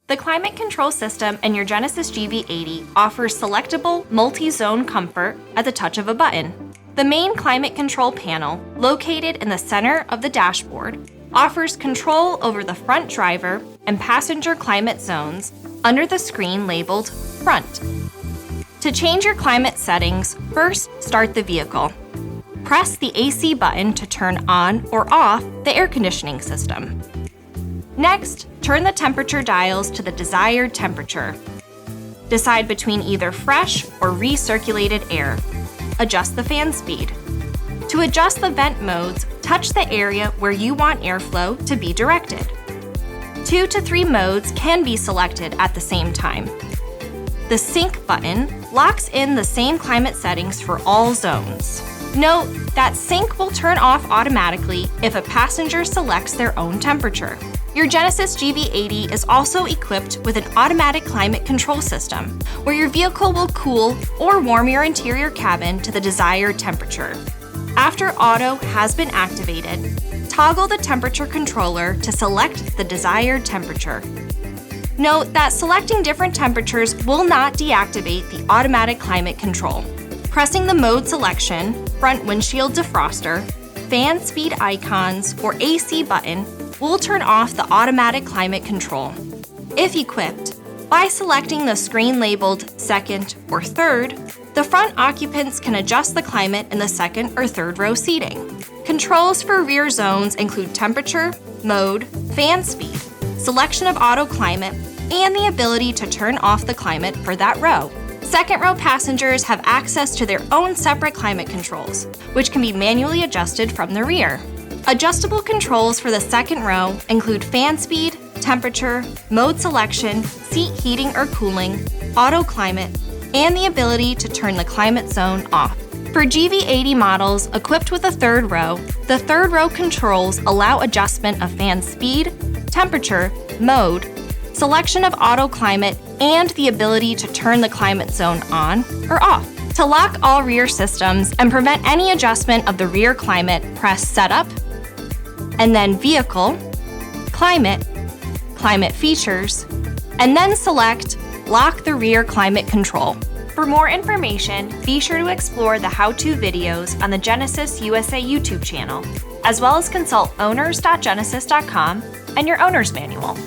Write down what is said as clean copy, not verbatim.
The climate control system in your Genesis GV80 offers selectable multi-zone comfort at the touch of a button. The main climate control panel, located in the center of the dashboard, offers control over the front driver and passenger climate zones under the screen labeled Front. To change your climate settings, first start the vehicle. Press the AC button to turn on or off the air conditioning system. Next, turn the temperature dials to the desired temperature. Decide between either fresh or recirculated air. Adjust the fan speed. To adjust the vent modes, touch the area where you want airflow to be directed. 2 to 3 modes can be selected at the same time. The Sync button locks in the same climate settings for all zones. Note that Sync will turn off automatically if a passenger selects their own temperature. Your Genesis GV80 is also equipped with an automatic climate control system, where your vehicle will cool or warm your interior cabin to the desired temperature. After Auto has been activated, toggle the temperature controller to select the desired temperature. Note that selecting different temperatures will not deactivate the automatic climate control. Pressing the mode selection, front windshield defroster, fan speed icons, or AC button will turn off the automatic climate control. If equipped, by selecting the screen labeled second or third, the front occupants can adjust the climate in the second or third row seating. Controls for rear zones include temperature, mode, fan speed, selection of auto climate, and the ability to turn off the climate for that row. Second row passengers have access to their own separate climate controls, which can be manually adjusted from the rear. Adjustable controls for the second row include fan speed, temperature, mode selection, seat heating or cooling, auto climate, and the ability to turn the climate zone off. For GV80 models equipped with a third row, the third row controls allow adjustment of fan speed, temperature, mode, selection of auto climate, and the ability to turn the climate zone on or off. To lock all rear systems and prevent any adjustment of the rear climate, press Setup, and then Vehicle, Climate, Climate Features, and then select Lock the Rear Climate Control. For more information, be sure to explore the how-to videos on the Genesis USA YouTube channel, as well as consult owners.genesis.com and your owner's manual.